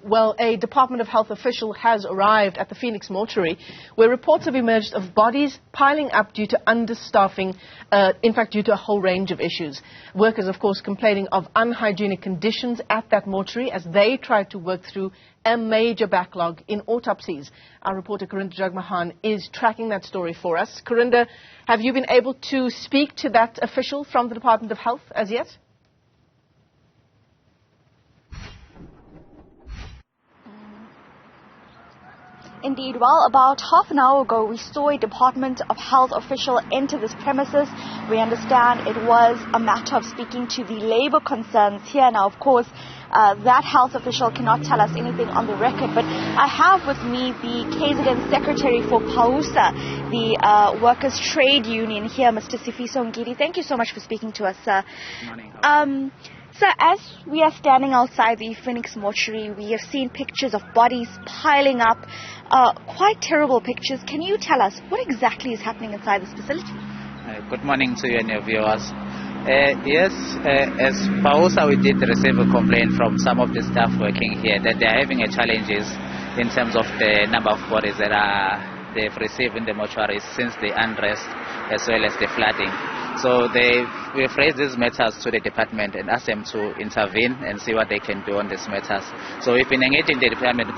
Well, a Department of Health official has arrived at the Phoenix Mortuary, where reports have emerged of bodies piling up due to understaffing, in fact, due to a whole range of issues. Workers, of course, complaining of unhygienic conditions at that mortuary as they try to work through a major backlog in autopsies. Our reporter Karinda Jagmohan is tracking that story for us. Karinda, have you been able to speak to that official from the Department of Health as yet? Indeed, well, about half an hour ago, we saw a Department of Health official enter this premises. We understand it was a matter of speaking to the labour concerns here. Now, of course, that health official cannot tell us anything on the record, but I have with me the KZN Secretary for PAUSA, the Workers' Trade Union here, Mr. Sifiso Ngidi. Thank you so much for speaking to us, sir. Good morning. So as we are standing outside the Phoenix Mortuary, we have seen pictures of bodies piling up, quite terrible pictures. Can you tell us what exactly is happening inside this facility? Good morning to you and your viewers. Yes, as PAUSA, we did receive a complaint from some of the staff working here that they are having challenges in terms of the number of bodies that they've received in the mortuaries since the unrest as well as the flooding. So we've raised these matters to the department and asked them to intervene and see what they can do on these matters. So we've been engaging the department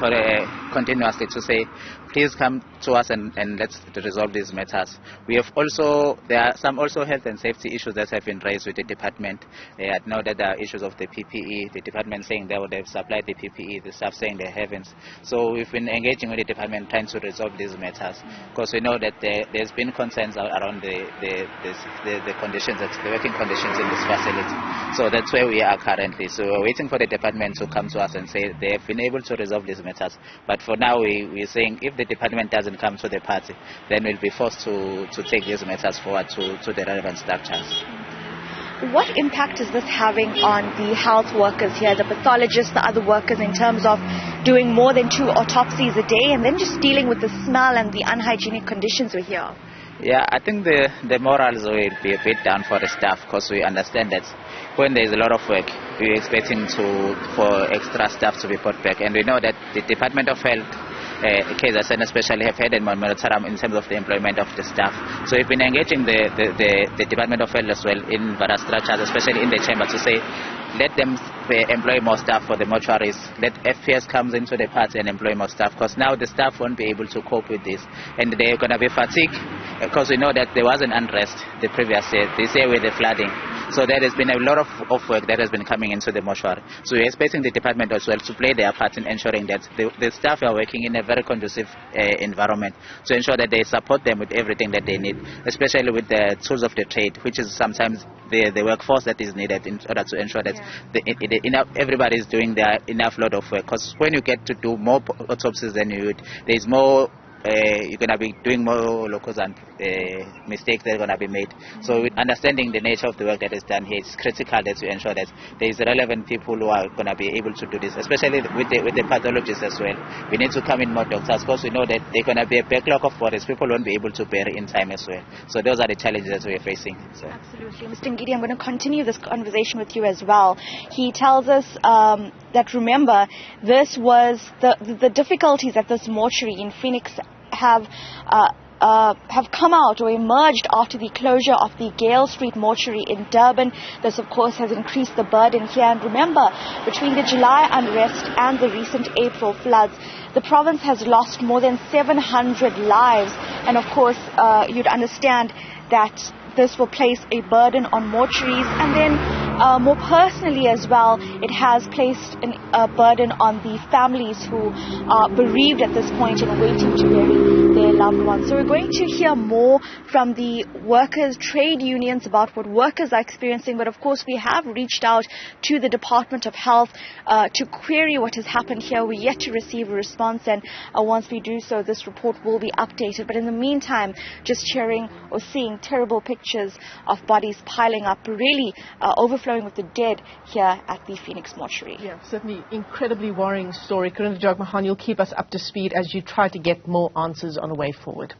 continuously to say, please come to us and let's resolve these matters. There are some also health and safety issues that have been raised with the department. I know that there are issues of the PPE, the department saying they've supplied the PPE, the staff saying they haven't. So we've been engaging with the department trying to resolve these matters, because we know that there's been concerns around the conditions, the working conditions in this facility. So that's where we are currently. So we're waiting for the department to come to us and say they have been able to resolve these matters. But for now, we're saying if the department doesn't come to the party, then we'll be forced to take these matters forward to the relevant structures. What impact is this having on the health workers here, the pathologists, the other workers, in terms of doing more than 2 autopsies a day and then just dealing with the smell and the unhygienic conditions we're here? Yeah, I think the morals will be a bit down for the staff, because we understand that when there is a lot of work, we're expecting for extra staff to be put back. And we know that the Department of Health, KZN especially, have had a moratorium in terms of the employment of the staff. So we've been engaging the Department of Health as well in various structures, especially in the chamber, to say let them employ more staff for the mortuaries. Let FPS comes into the party and employ more staff, because now the staff won't be able to cope with this, and they're going to be fatigued, because we know that there was an unrest the previous year, this year with the flooding. So there has been a lot of work that has been coming into the mortuary. So we're expecting the department as well to play their part in ensuring that the staff are working in a very conducive environment, to ensure that they support them with everything that they need, especially with the tools of the trade, which is sometimes the workforce that is needed in order to ensure that everybody is doing their enough load of work. Because when you get to do more autopsies than you would, there's more. You're going to be doing more locals and mistakes that are going to be made. So understanding the nature of the work that is done here, it's critical that we ensure that there is relevant people who are going to be able to do this, especially with the pathologists as well. We need to come in more doctors, because we know that there's going to be a backlog of bodies. People won't be able to bury in time as well. So those are the challenges that we're facing. So. Absolutely. Mr. Ngidi, I'm going to continue this conversation with you as well. He tells us that, remember, this was the difficulties at this mortuary in Phoenix have come out or emerged after the closure of the Gale Street Mortuary in Durban. This, of course, has increased the burden here. And remember, between the July unrest and the recent April floods, the province has lost more than 700 lives. And, of course, you'd understand that this will place a burden on mortuaries, and then more personally as well, it has placed a burden on the families who are bereaved at this point and waiting to bury their loved ones. So we're going to hear more from the workers' trade unions about what workers are experiencing, but of course we have reached out to the Department of Health to query what has happened here. We're yet to receive a response, and once we do so, this report will be updated. But in the meantime, just hearing or seeing terrible pictures of bodies piling up, really overflowing with the dead here at the Phoenix Mortuary. Yeah, certainly incredibly worrying story. Karinda Jagmohan, you'll keep us up to speed as you try to get more answers on a way forward.